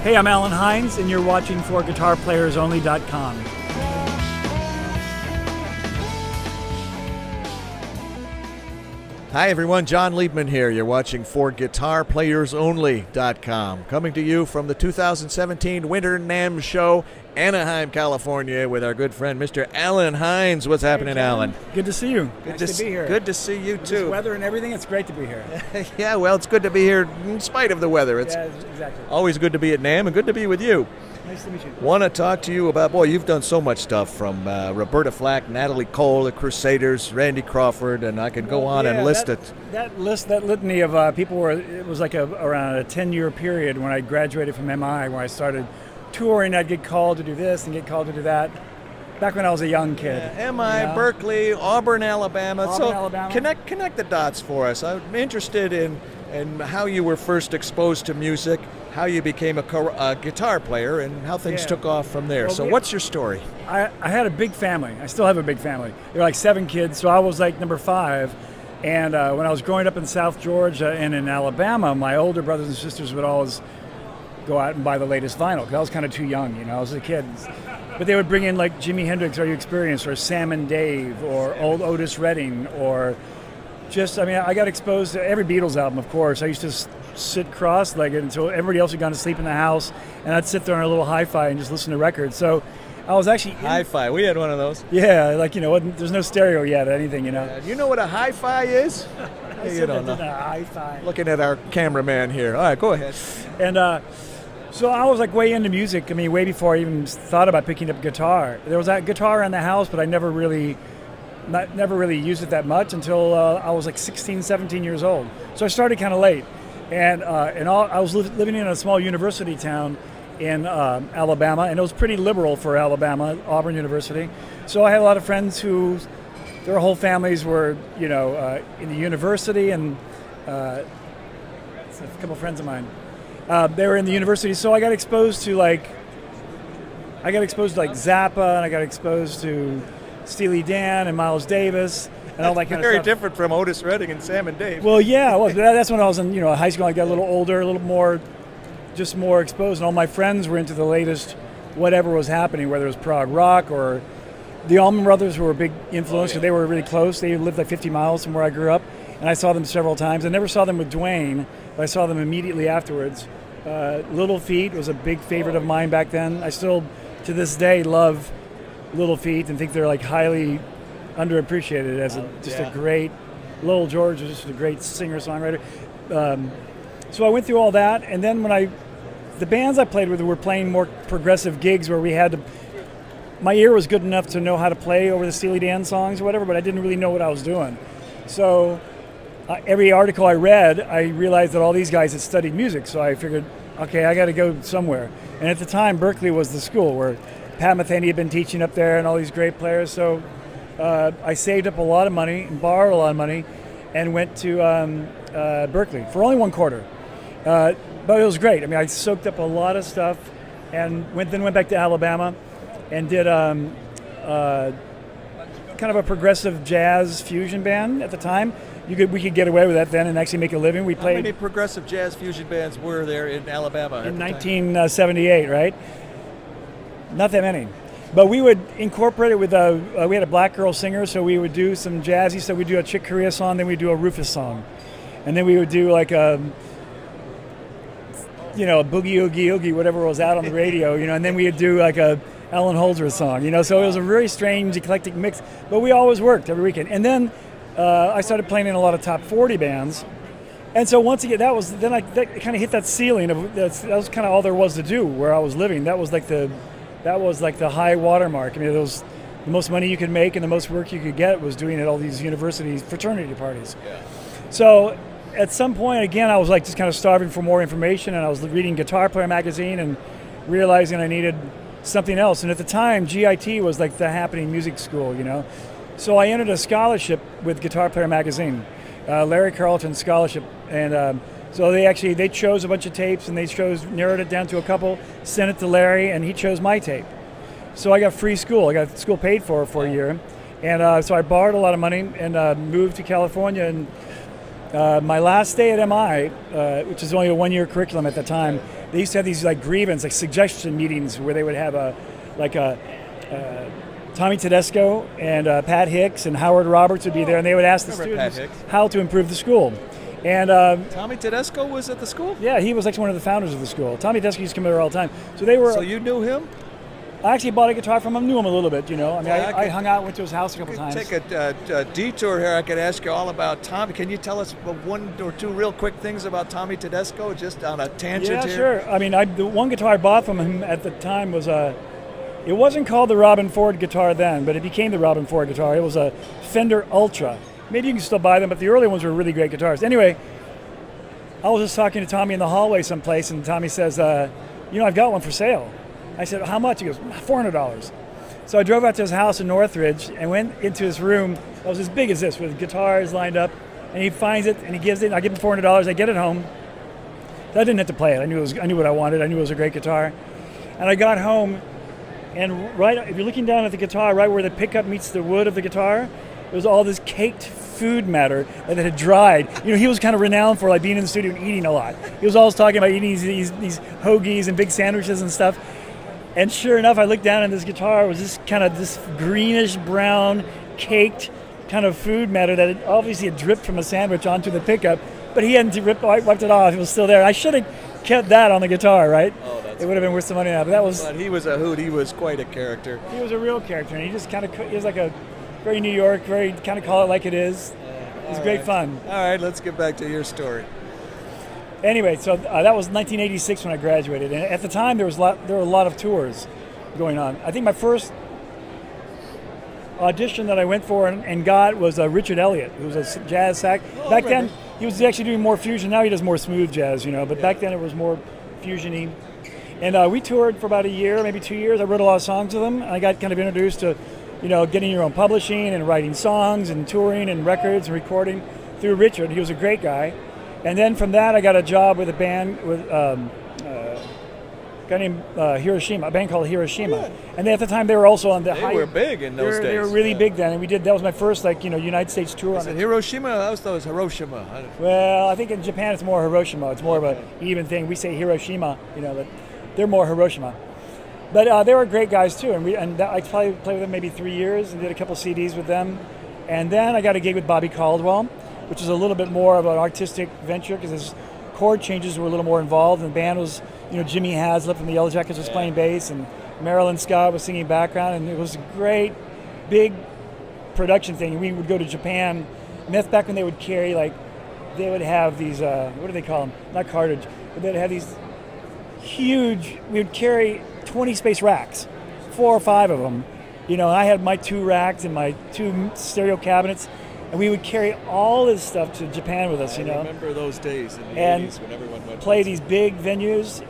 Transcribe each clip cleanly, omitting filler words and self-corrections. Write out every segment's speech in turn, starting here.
Hey, I'm Allen Hinds, and you're watching for GuitarPlayersOnly.com. Hi everyone, John Liebman here. You're watching for GuitarPlayersOnly.com. Coming to you from the 2017 Winter NAMM Show, Anaheim, California, with our good friend Mr. Allen Hinds. What's happening, Alan? Good to see you. Nice to be here. Good to see you too. This weather and everything, it's great to be here. Yeah, well, it's good to be here in spite of the weather. It's exactly. Always good to be at NAMM and good to be with you. Nice to meet you. Want to talk to you about, boy, you've done so much stuff from Roberta Flack, Natalie Cole, the Crusaders, Randy Crawford, and I could go on and list it. That litany of people it was like around a 10-year period when I graduated from MI, where I started touring. I'd get called to do this and get called to do that. Back when I was a young kid. Yeah, MI, Berkeley, Auburn, Alabama. Alabama. Connect the dots for us. I'm interested in how you were first exposed to music, how you became a guitar player, and how things took off from there. So what's your story? I had a big family. I still have a big family. There were like 7 kids, so I was like number 5. And when I was growing up in South Georgia and in Alabama, my older brothers and sisters would always go out and buy the latest vinyl, because I was kind of too young, you know, I was a kid. But they would bring in like Jimi Hendrix, Are You Experienced, or Sam and Dave, or old Otis Redding, or just, I mean, I got exposed to every Beatles album, of course. I used to sit cross-legged until everybody else had gone to sleep in the house, and I'd sit there on a little hi-fi and just listen to records. So I was actually hi-fi. We had one of those. Yeah, like, you know, there's no stereo yet or anything, you know. Do you know what a hi-fi is? You don't know. A hi-fi. Looking at our cameraman here. All right, go ahead. And so I was like way into music. I mean, way before I even thought about picking up guitar. There was that guitar in the house, but I never really used it that much until I was like 16, 17 years old. So I started kind of late. And I was living in a small university town in Alabama, and it was pretty liberal for Alabama, Auburn University. So I had a lot of friends who, their whole families were, you know, in the university, and a couple friends of mine. They were in the university, so I got exposed to like Zappa, and I got exposed to Steely Dan and Miles Davis and all that kind of stuff. Very different from Otis Redding and Sam and Dave. Well, yeah, well, that's when I was in, you know, high school. I got a little older, a little more, just more exposed, and all my friends were into the latest whatever was happening, whether it was prog rock or the Allman Brothers were a big influence because they were really close. They lived like 50 miles from where I grew up, and I saw them several times. I never saw them with Dwayne, but I saw them immediately afterwards. Little Feat was a big favorite of mine back then. I still, to this day, love Little Feat and think they're like highly underappreciated as a great, Lowell George was just a great singer-songwriter. So I went through all that, and then when the bands I played with were playing more progressive gigs where we had to, my ear was good enough to know how to play over the Steely Dan songs or whatever, but I didn't really know what I was doing. So every article I read, I realized that all these guys had studied music, so I figured, okay, I got to go somewhere. And at the time, Berkeley was the school where Pat Metheny had been teaching up there and all these great players. So I saved up a lot of money and borrowed a lot of money and went to Berkeley for only 1 quarter. But it was great. I mean, I soaked up a lot of stuff and then went back to Alabama and did kind of a progressive jazz fusion band at the time. We could get away with that then and actually make a living. We played. How many progressive jazz fusion bands were there in Alabama? In 1978, right? Not that many. But we would incorporate it with we had a black girl singer, so we would do some jazzy stuff. We'd do a Chick Corea song, then we'd do a Rufus song. And then we would do like a Boogie Oogie Oogie, whatever was out on the radio, you know, and then we would do like a Alan Holdsworth song, you know. So it was a very strange, eclectic mix, but we always worked every weekend. And then I started playing in a lot of top 40 bands, and so once again, that kind of hit that ceiling of that was kind of all there was to do where I was living. That was like the high watermark. I mean, the most money you could make and the most work you could get was doing at all these university fraternity parties. Yeah. So at some point, again, I was like just kind of starving for more information, and I was reading Guitar Player magazine and realizing I needed something else. And at the time, GIT was like the happening music school, you know. So I entered a scholarship with Guitar Player magazine, Larry Carlton scholarship, and so they chose a bunch of tapes, and narrowed it down to a couple, sent it to Larry, and he chose my tape. So I got free school. I got school paid for a year, and so I borrowed a lot of money and moved to California and My last day at MI, which is only a one-year curriculum at the time, they used to have these like grievance, like suggestion meetings where they would have Tommy Tedesco and Pat Hicks and Howard Roberts would be there, and they would ask the students how to improve the school. And Tommy Tedesco was at the school? Yeah, he was actually one of the founders of the school. Tommy Tedesco used to come there all the time. So they were. So you knew him? I actually bought a guitar from him, knew him a little bit, you know. I mean, I hung out, went to his house a couple times. Take a detour here. I could ask you all about Tommy. Can you tell us one or two real quick things about Tommy Tedesco, just on a tangent here? Yeah, sure. I mean, the one guitar I bought from him at the time was it wasn't called the Robin Ford guitar then, but it became the Robin Ford guitar. It was a Fender Ultra. Maybe you can still buy them, but the early ones were really great guitars. Anyway, I was just talking to Tommy in the hallway someplace, and Tommy says, you know, I've got one for sale. I said, how much? He goes, $400. So I drove out to his house in Northridge and went into his room. It was as big as this with guitars lined up. And he finds it and he gives it. I give him $400. I get it home. I didn't have to play it. I knew what I wanted. I knew it was a great guitar. And I got home, and right, if you're looking down at the guitar, right where the pickup meets the wood of the guitar, there was all this caked food matter that had dried. You know, he was kind of renowned for like being in the studio and eating a lot. He was always talking about eating these hoagies and big sandwiches and stuff. And sure enough, I looked down and this guitar was this kind of this greenish brown caked kind of food matter that obviously had dripped from a sandwich onto the pickup, but he hadn't wiped it off. It was still there. I should have kept that on the guitar, right? Oh, that's it would have been worth some money now. But that was. But he was a hoot. He was quite a character. He was a real character, and he just kind of, he was like a very New York, very kind of call it like it is. It was great fun. All right, let's get back to your story. Anyway, so that was 1986 when I graduated, and at the time there were a lot of tours going on. I think my first audition that I went for and got was Richard Elliott, who was a jazz sax. Back then, he was actually doing more fusion. Now he does more smooth jazz, you know. But back then it was more fusiony. And we toured for about a year, maybe 2 years. I wrote a lot of songs with him. I got kind of introduced to, you know, getting your own publishing and writing songs and touring and records and recording through Richard. He was a great guy. And then from that, I got a job with a band with a guy named Hiroshima, a band called Hiroshima. Yeah. And at the time, they were also on the They were big in those days. They were really big then, and that was my first, like, you know, United States tour. Is it Hiroshima? I always thought it was Hiroshima. Well, I think in Japan it's more Hiroshima. It's more of an even thing. We say Hiroshima, you know, but they're more Hiroshima. But they were great guys too, and I played with them maybe 3 years and did a couple CDs with them. And then I got a gig with Bobby Caldwell, which is a little bit more of an artistic venture because his chord changes were a little more involved. And the band was, you know, Jimmy Haslip from the Yellow Jackets was playing bass, and Marilyn Scott was singing background, and it was a great, big production thing. We would go to Japan, and that's back when they would carry, like, they would have these, what do they call them? Not cartridge, but they'd have these huge, we would carry 20 space racks, 4 or 5 of them. You know, and I had my 2 racks and my 2 stereo cabinets, and we would carry all this stuff to Japan with us, you know. I remember those days in the 80s when everyone went play these big venues.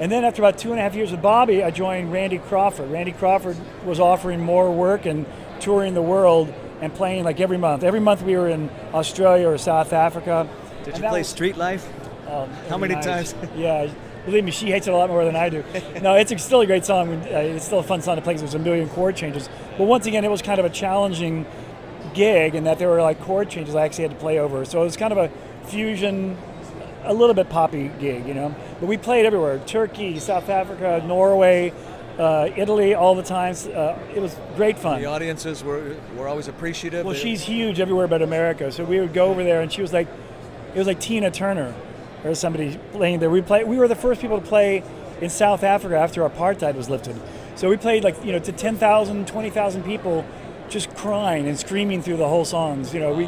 And then after about 2.5 years with Bobby, I joined Randy Crawford. Randy Crawford was offering more work and touring the world and playing like every month. Every month we were in Australia or South Africa. Did you play Street Life? How many times? Yeah. Believe me, she hates it a lot more than I do. No, it's still a great song. It's still a fun song to play because there's a million chord changes. But once again, it was kind of a challenging gig in that there were like chord changes I actually had to play over. So it was kind of a fusion, a little bit poppy gig, you know. But we played everywhere: Turkey, South Africa, Norway, Italy, all the time. It was great fun. The audiences were always appreciative. Well, she's huge everywhere but America. So we would go over there, and she was like, it was like Tina Turner or somebody playing there. We were the first people to play in South Africa after apartheid was lifted. So we played like, you know, to 10,000, 20,000 people just crying and screaming through the whole songs. You know,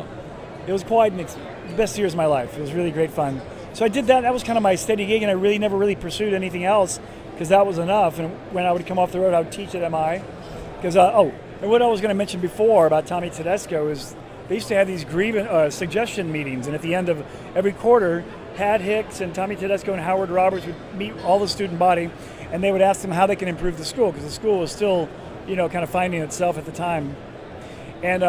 it was quite the best years of my life. It was really great fun. So I did that. That was kind of my steady gig, and I really never really pursued anything else because that was enough. And when I would come off the road, I would teach at MI. Because, and what I was going to mention before about Tommy Tedesco is they used to have these suggestion meetings, and at the end of every quarter, Pat Hicks and Tommy Tedesco and Howard Roberts would meet all the student body, and they would ask them how they can improve the school, because the school was still, you know, kind of finding itself at the time. And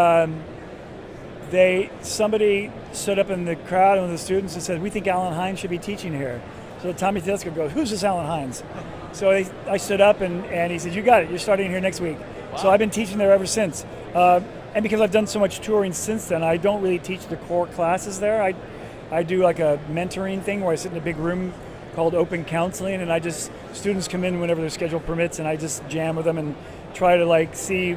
somebody stood up in the crowd, one of the students, and said, "We think Allen Hinds should be teaching here." So Tommy Tedesco goes, "Who's this Allen Hinds?" So I stood up, and he said, "You got it. You're starting here next week." Wow. So I've been teaching there ever since. and because I've done so much touring since then, I don't really teach the core classes there. I do like a mentoring thing where I sit in a big room called open counseling, and students come in whenever their schedule permits, and I just jam with them and try to like see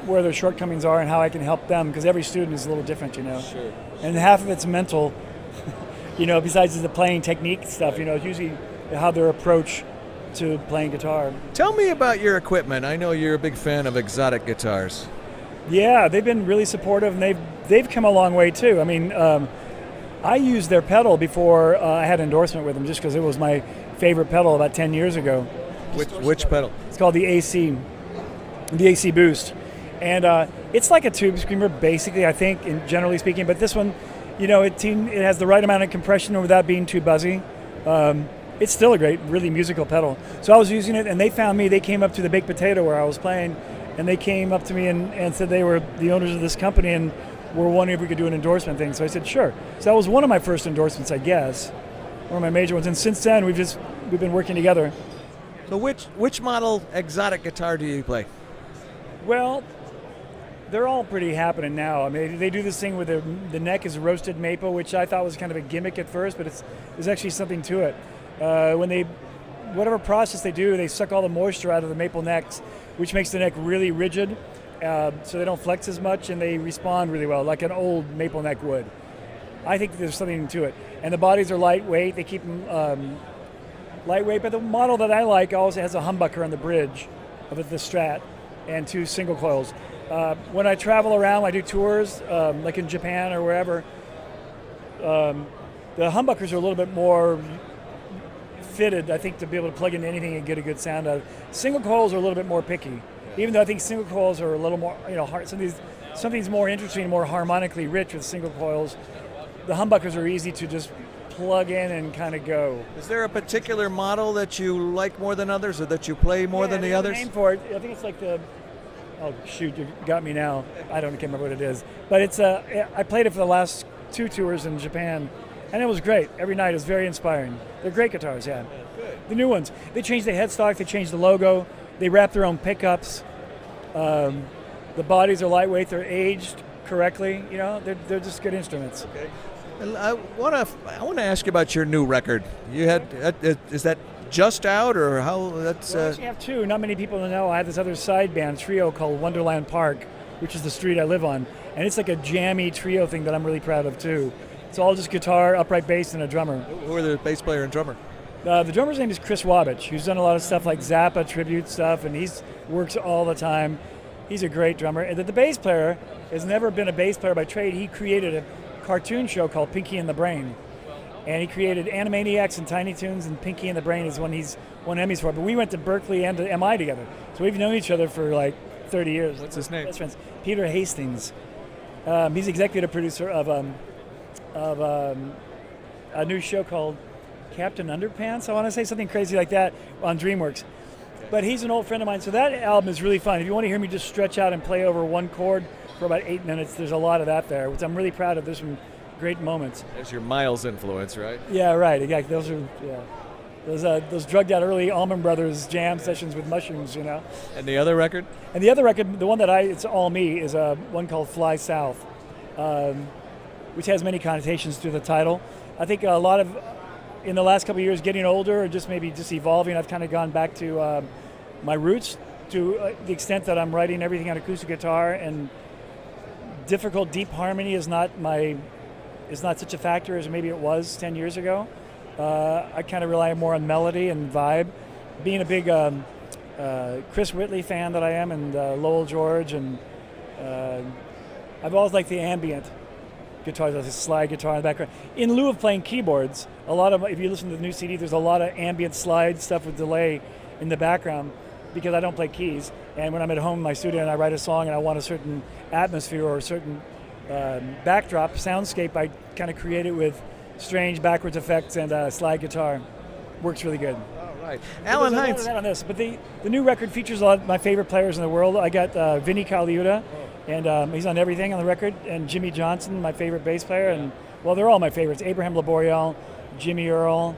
where their shortcomings are and how I can help them, because every student is a little different, you know. Sure. And half of it's mental, you know, besides the playing technique stuff, you know, it's usually how their approach to playing guitar. Tell me about your equipment. I know you're a big fan of exotic guitars. Yeah, they've been really supportive, and they've come a long way too. I mean, I used their pedal before I had endorsement with them, just because it was my favorite pedal about 10 years ago. Which pedal? It's called the AC Boost. And it's like a tube screamer, basically, I think, generally speaking. But this one, you know, it has the right amount of compression without being too buzzy. It's still a great, really musical pedal. So I was using it, and they found me. They came up to the Baked Potato where I was playing, and they came up to me and said they were the owners of this company and were wondering if we could do an endorsement thing. So I said, sure. So that was one of my first endorsements, I guess, one of my major ones. And since then, we've been working together. So which model exotic guitar do you play? Well, they're all pretty happening now. I mean, they do this thing where the neck is roasted maple, which I thought was kind of a gimmick at first, but there's actually something to it. Whatever process they do, they suck all the moisture out of the maple necks, which makes the neck really rigid, so they don't flex as much, and they respond really well, like an old maple neck would. I think there's something to it. And the bodies are lightweight. They keep them lightweight, but the model that I like also has a humbucker on the bridge of the Strat and 2 single coils. When I travel around, I do tours, like in Japan or wherever, the humbuckers are a little bit more fitted, I think, to be able to plug into anything and get a good sound out of. Single coils are a little bit more picky, even though I think single coils are a little more, you know, hard. Something's more interesting, more harmonically rich with single coils. The humbuckers are easy to just plug in and kind of go. Is there a particular model that you like more than others, or that you play more than the others? Name for it. I think it's like the. Oh shoot! You got me now. I can't remember what it is. But it's I played it for the last 2 tours in Japan, and it was great. Every night it was very inspiring. They're great guitars, yeah. Good. The new ones. They changed the headstock. They changed the logo. They wrap their own pickups. The bodies are lightweight. They're aged correctly. You know, they're just good instruments. Okay. I want to ask you about your new record. You had is that just out, or how? That's. Well, I actually have 2. Not many people know. I have this other side band trio called Wonderland Park, which is the street I live on, and it's like a jammy trio thing that I'm really proud of too. It's all just guitar, upright bass, and a drummer. Who are the bass player and drummer? The drummer's name is Chris Wabich, who's done a lot of stuff like Zappa tribute stuff, and he works all the time. He's a great drummer. And the bass player has never been a bass player by trade. He created a cartoon show called Pinky and the Brain. And he created Animaniacs and Tiny Toons, and Pinky and the Brain is one he's won Emmys for. But we went to Berkeley and to MI together. So we've known each other for like 30 years. What's his name? Best friends. Peter Hastings. He's executive producer of a new show called Captain Underpants, I want to say, something crazy like that, on DreamWorks. But he's an old friend of mine, so that album is really fun. If you want to hear me just stretch out and play over one chord for about 8 minutes, there's a lot of that there, which I'm really proud of. There's some great moments. There's your Miles influence, right? Yeah, right. Exactly. Those are those drugged out early Allman Brothers jam sessions with mushrooms, you know. And the other record? And the other record, the one that it's all me, is one called Fly South, which has many connotations to the title. I think a lot of, in the last couple of years, getting older or just maybe just evolving, I've kind of gone back to my roots to the extent that I'm writing everything on acoustic guitar, and difficult deep harmony is not such a factor as maybe it was 10 years ago. I kind of rely more on melody and vibe. Being a big Chris Whitley fan that I am, and Lowell George, and I've always liked the ambient guitars, like a slide guitar in the background. In lieu of playing keyboards, if you listen to the new CD, there's a lot of ambient slide stuff with delay in the background, because I don't play keys. And when I'm at home in my studio and I write a song and I want a certain atmosphere or a certain backdrop, soundscape, I kind of create it with strange backwards effects and slide guitar. Works really good. All right. Allen Hinds. On this, but the new record features a lot of my favorite players in the world. I got Vinny Colaiuta, and he's on everything on the record, and Jimmy Johnson, my favorite bass player, and well, they're all my favorites. Abraham Laboriel, Jimmy Earl.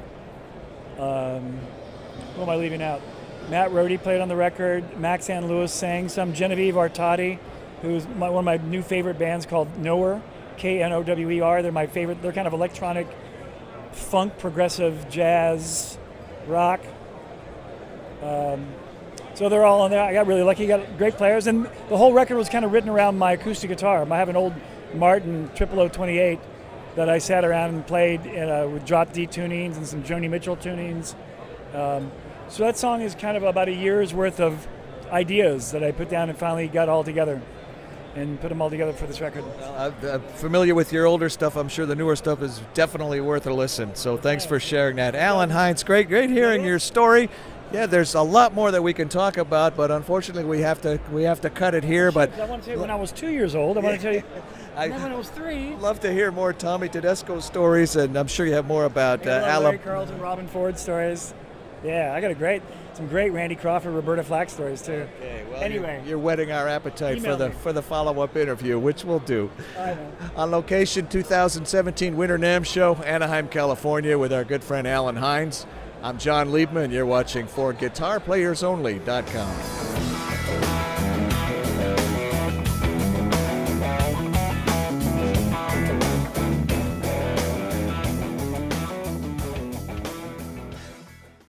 Who am I leaving out? Matt Rohde played on the record. Max Ann Lewis sang some. Genevieve Artadi who's one of my new favorite bands called Knower, Knower. They're my favorite. They're kind of electronic, funk, progressive, jazz, rock. So they're all on there. I got really lucky. Got great players, and the whole record was kind of written around my acoustic guitar. I have an old Martin 00028 that I sat around and played with drop D tunings and some Joni Mitchell tunings. So that song is kind of about a year's worth of ideas that I put down and finally got all together and put them all together for this record. Well, I'm familiar with your older stuff. I'm sure the newer stuff is definitely worth a listen. So thanks for sharing that. Allen Hinds, great hearing your story. Yeah, there's a lot more that we can talk about, but unfortunately we have to cut it here. But I want to tell you when I was 2 years old. I want to tell you. And then when I was 3. Love to hear more Tommy Tedesco stories, and I'm sure you have more about Larry Carlton, Robin Ford stories. Yeah, I got some great Randy Crawford, Roberta Flack stories too. Okay, well, anyway, you're whetting our appetite for the follow-up interview, which we'll do. I know. On location, 2017 Winter NAMM show, Anaheim, California, with our good friend Allen Hinds. I'm John Liebman. You're watching for GuitarPlayersOnly.com.